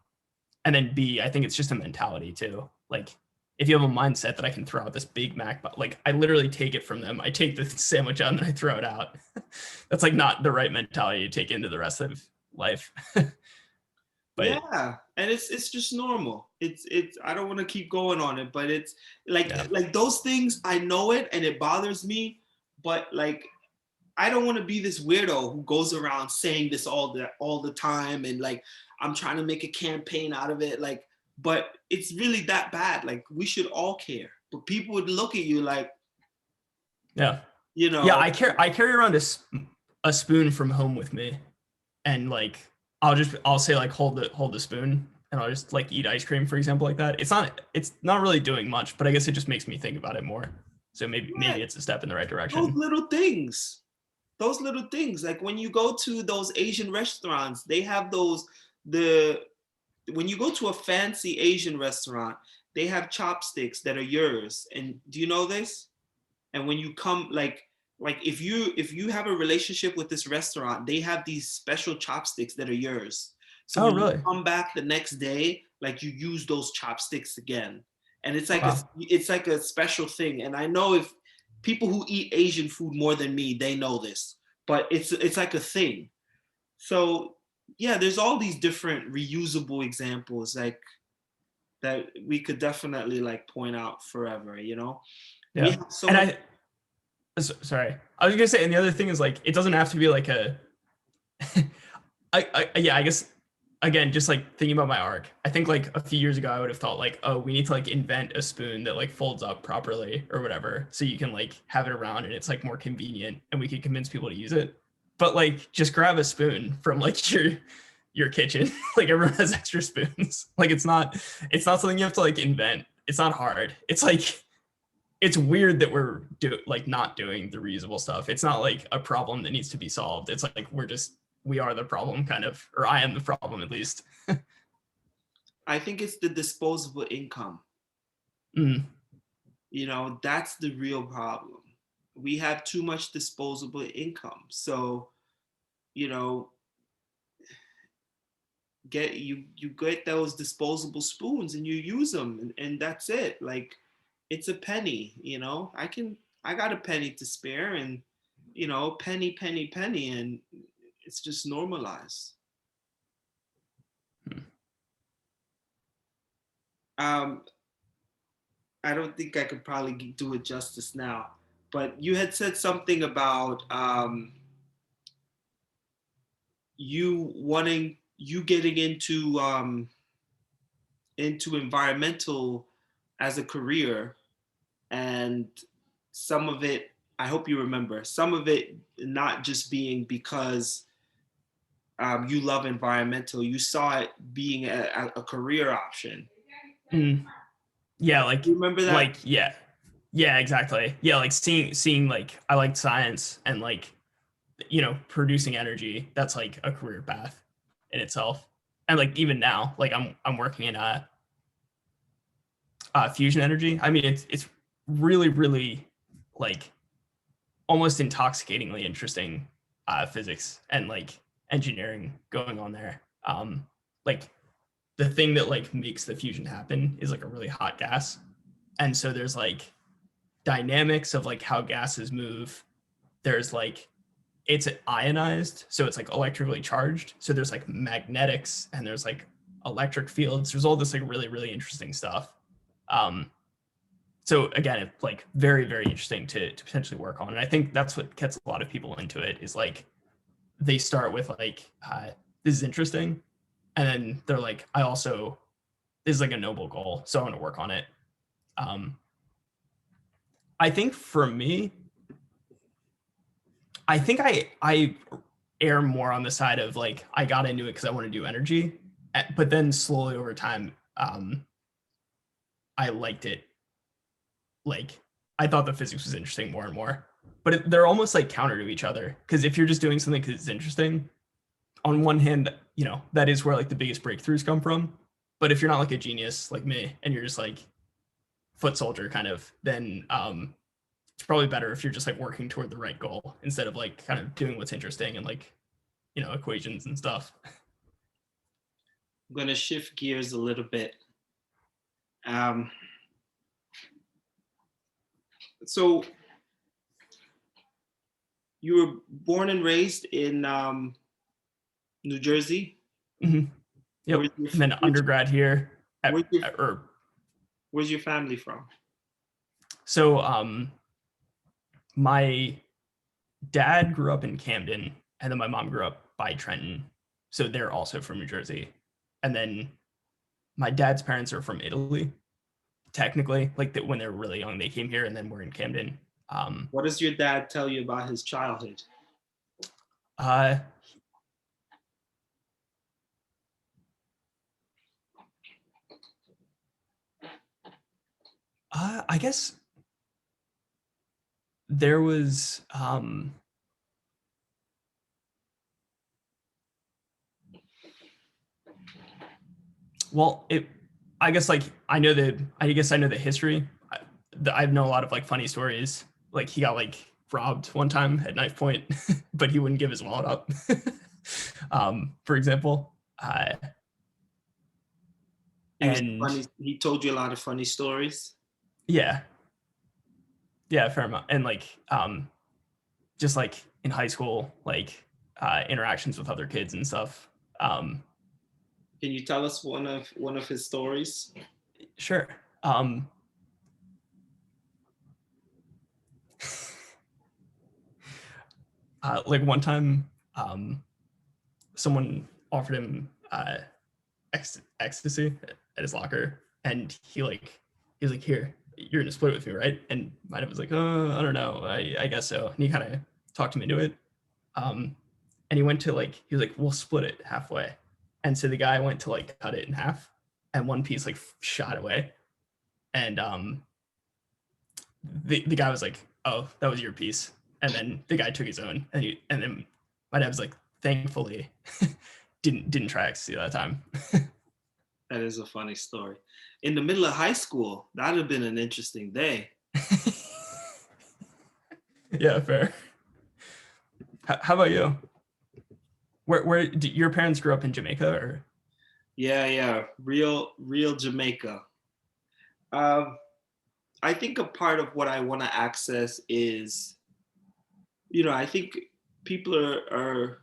then B, I think it's just a mentality too. Like if you have a mindset that I can throw out this Big Mac, but like I literally take it from them. I take the sandwich out and I throw it out. That's like not the right mentality to take into the rest of life. But yeah, and it's just normal. It's I don't want to keep going on it, but it's like yeah. like those things I know it and it bothers me, but like I don't want to be this weirdo who goes around saying this all the time and like I'm trying to make a campaign out of it, like, but it's really that bad. Like we should all care, but people would look at you like, Yeah. you Yeah, know. I carry around a spoon from home with me, and like I'll say like hold the spoon, and I'll just like eat ice cream, for example, like that. It's not really doing much, but I guess it just makes me think about it more. So Yeah, maybe it's a step in the right those direction. little things. Those little things. Like when you go to those Asian restaurants, they have the when you go to a fancy Asian restaurant, they have chopsticks that are yours. And do you know this? And when you come, like if you have a relationship with this restaurant, they have these special chopsticks that are yours. So Oh, when you really? come back the next day, like you use those chopsticks again. And Wow. it's like a special thing. And I know if people who eat Asian food more than me, they know this, but it's like a thing. So yeah, there's all these different reusable examples like that we could definitely like point out forever, you know. We Yeah. have so And much. sorry, I was gonna say, and the other thing is like it doesn't have to be like a yeah, I guess again, just like thinking about my arc, I think like a few years ago I would have thought like, oh, we need to like invent a spoon that like folds up properly or whatever, so you can like have it around and it's like more convenient and we can convince people to use it. But like just grab a spoon from like your kitchen. Like everyone has extra spoons. Like it's not something you have to like invent. It's not hard. It's like it's weird that we're like not doing the reusable stuff. It's not like a problem that needs to be solved. It's like we are the problem kind of, or I am the problem at least. I think it's the disposable income. Mm, You know, that's the real problem. We have too much disposable income. So, you know, you get those disposable spoons and you use them and that's it. Like it's a penny, you know. I got a penny to spare and you know, penny, penny, penny, and it's just normalized. mm. Um, I don't think I could probably do it justice now, but you had said something about you getting into environmental as a career, and some of it, I hope you remember, some of it not just being because you love environmental, you saw it being a career option. Mm. Yeah, You remember that? yeah. Yeah, exactly. Yeah, like seeing like I liked science and like producing energy, that's like a career path in itself. And like even now, like I'm working in fusion energy. I mean, it's really really like almost intoxicatingly interesting physics and like engineering going on there. Like the thing that like makes the fusion happen is like a really hot gas, and so there's like dynamics of like how gases move. There's like it's ionized, so it's like electrically charged. So there's like magnetics and there's like electric fields. There's all this like really really interesting stuff. Um, so again, it's like very very interesting to potentially work on, and I think that's what gets a lot of people into it is like they start with like this is interesting, and then they're like I also this is like a noble goal, so I want to work on it. um I think for me, I think I err more on the side of like I got into it because I want to do energy, but then slowly over time I liked it. Like I thought the physics was interesting more and more, but they're almost like counter to each other, because if you're just doing something because it's interesting, on one hand, that is where like the biggest breakthroughs come from. But if you're not like a genius like me and you're just like foot soldier kind of, then it's probably better if you're just like working toward the right goal instead of like kind of doing what's interesting and like equations and stuff. I'm going to shift gears a little bit. Um, so you were born and raised in New Jersey. Mm-hmm. Yep. Where's your And then undergrad here where's your or where's your family from? so my dad grew up in Camden, and then my mom grew up by Trenton, so they're also from New Jersey. And then my dad's parents are from Italy, technically, like that when they were really young they came here and then we're in Camden. What does your dad tell you about his childhood? Uh, I guess there was well, I guess like I guess I know the history. I know a lot of like funny stories. Like he got like robbed one time at knife point, but he wouldn't give his wallet up. For example, and He told you a lot of funny stories. yeah, fair amount. And like just like in high school, like interactions with other kids and stuff. Can you tell us one of his stories? Sure. Like one time, someone offered him ecstasy at his locker, and he was like, "Here, you're gonna split it with me, right?" And my dad was like, "Oh, I don't know, I guess so." And he kind of talked him into it. And he went to like, he was like, "We'll split it halfway." And so the guy went to like cut it in half, and one piece like shot away, and the guy was like, "Oh, that was your piece." And then the guy took his own, and then my dad was like, "Thankfully, didn't try ecstasy that time." That is a funny story. In the middle of high school, that'd have been an interesting day. Yeah, fair. How about you? Where did your parents grew up in Jamaica or? Yeah, real Jamaica. I think a part of what I want to access is, I think people are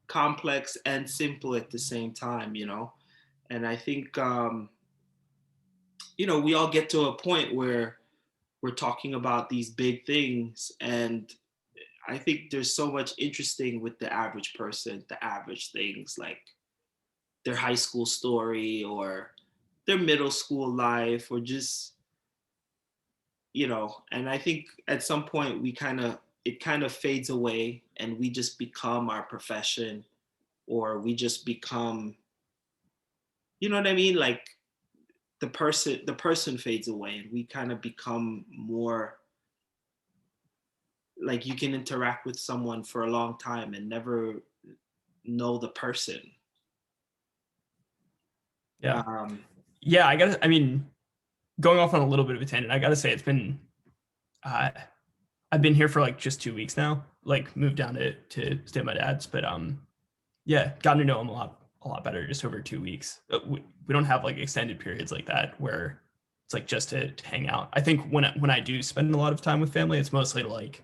complex and simple at the same time, and I think we all get to a point where we're talking about these big things, and I think there's so much interesting with the average person, the average things like their high school story or their middle school life or just, and I think at some point it kind of fades away and we just become our profession, or we just become, you know what I mean? Like the person fades away and we kind of become more like you can interact with someone for a long time and never know the person. Yeah. Um, Yeah, I mean, going off on a little bit of a tangent, I gotta say it's been uh I've been here for like just 2 weeks now, like moved down to stay at my dad's, but yeah, gotten to know him a lot better just over 2 weeks. We don't have like extended periods like that where it's like just to hang out. I think when I do spend a lot of time with family, it's mostly to like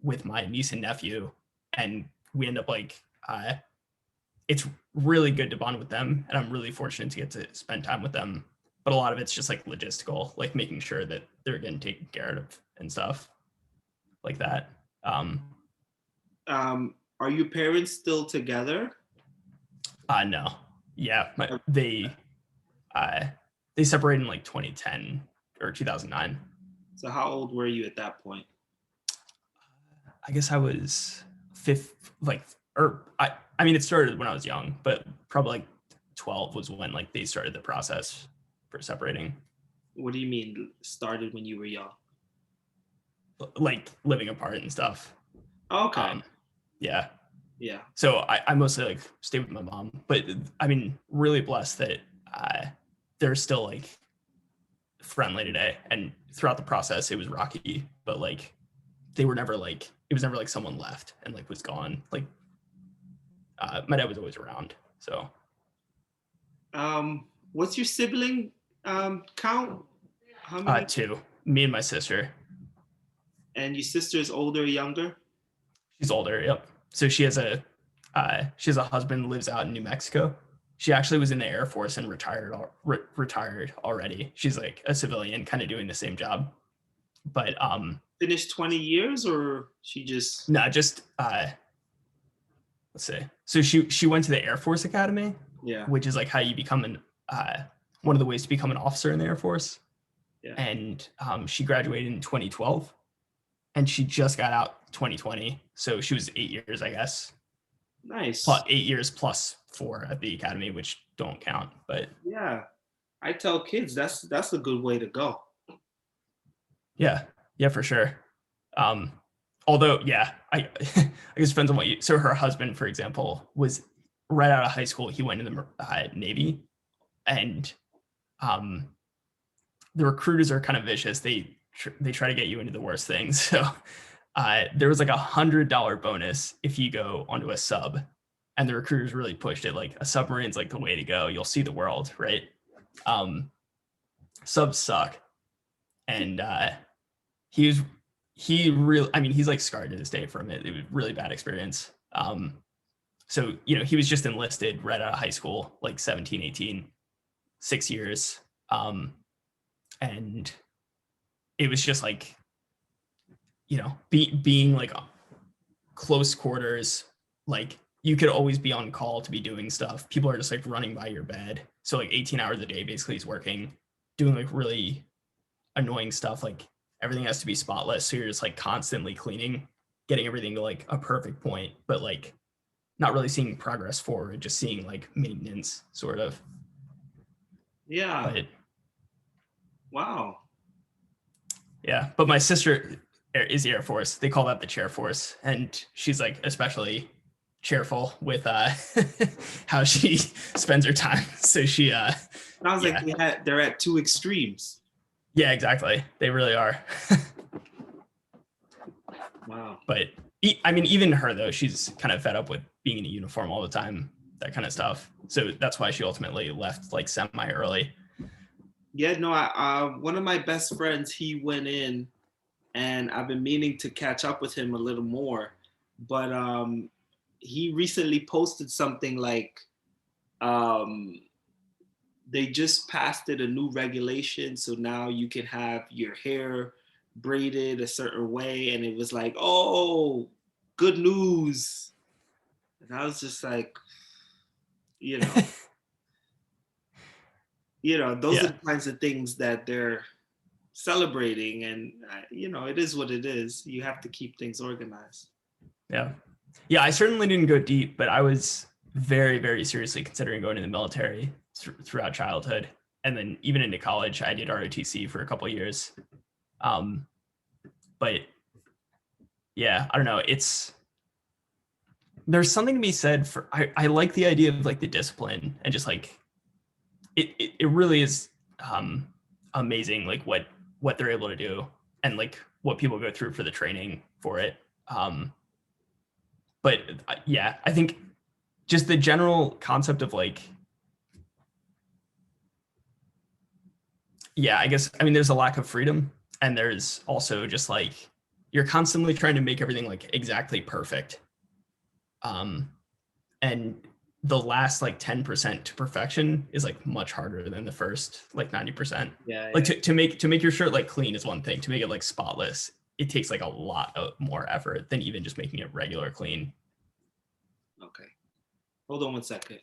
with my niece and nephew, and we end up like it's really good to bond with them, and I'm really fortunate to get to spend time with them. But a lot of it's just like logistical, like making sure that they're getting taken care of and stuff like that. Um, are your parents still together? no, yeah, Uh, uh, they separated in like 2010 or 2009. So how old were you at that point? I guess I was fifth, like, or I mean, it started when I was young, but probably like 12 was when like they started the process for separating. What do you mean started when you were young? Like living apart and stuff. Okay. Yeah. Yeah. So I mostly like stay with my mom, but I mean, really blessed that they're still like friendly today. And throughout the process, it was rocky, but like they were never like, it was never like someone left and like was gone. Like my dad was always around. So What's your sibling count? How many? two, me and my sister. And your sister is older or younger? She's older. Yep. So she has a husband, lives out in New Mexico. She actually was in the Air Force and retired already. She's like a civilian, kind of doing the same job. But Finished 20 years, or she just? no, just let's see. So she went to the Air Force Academy, Yeah. which is like how you become an one of the ways to become an officer in the Air Force. Yeah. and she graduated in 2012, and she just got out 2020. So she was 8 years, I guess. Nice. Plus 8 years plus 4 at the academy, which don't count. But Yeah. I tell kids that's a good way to go. yeah, yeah, for sure. Although, yeah, I I guess it depends on what you. So her husband, for example, was right out of high school. He went in the Navy, and um, the recruiters are kind of vicious. They try to get you into the worst things. So there was like $100 bonus if you go onto a sub, and the recruiters really pushed it. Like a submarine's like the way to go. You'll see the world, right? Subs suck, and he really, I mean, he's like scarred to this day from it. It was a really bad experience. So, you know, he was just enlisted right out of high school, like 17, 18, 6 years. And it was just like, you know, being like close quarters, like you could always be on call to be doing stuff. People are just like running by your bed. So like 18 hours a day, basically he's working, doing like really annoying stuff. Like everything has to be spotless. So you're just like constantly cleaning, getting everything to like a perfect point, but like not really seeing progress forward, just seeing like maintenance sort of. Yeah. But Wow. yeah, but my sister is the Air Force. They call that the chair force. And she's like especially cheerful with how she spends her time. So she Sounds like they're at two extremes. Yeah, exactly. They really are. Wow. But I mean, even her though, she's kind of fed up with being in a uniform all the time, that kind of stuff. So that's why she ultimately left like semi early. Yeah, no, one of my best friends, he went in, and I've been meaning to catch up with him a little more, but he recently posted something like they just passed it, a new regulation, so now you can have your hair braided a certain way, and it was like, oh, good news. And I was just like, you know, those are Yeah. the kinds of things that they're celebrating, and it is what it is. You have to keep things organized. Yeah. Yeah, I certainly didn't go deep, but I was very, very seriously considering going to the military throughout childhood. And then even into college, I did ROTC for a couple of years. But yeah, I don't know. There's something to be said for, I like the idea of like the discipline and just like, it really is amazing, like what they're able to do and like what people go through for the training for it. But yeah, I think just the general concept of like, yeah, I guess, I mean, there's a lack of freedom, and there's also just like, you're constantly trying to make everything like exactly perfect. And the last like 10% to perfection is like much harder than the first like 90%. Yeah, Like to make your shirt like clean is one thing. To make it like spotless, it takes like a lot of more effort than even just making it regular clean. Okay. Hold on one second.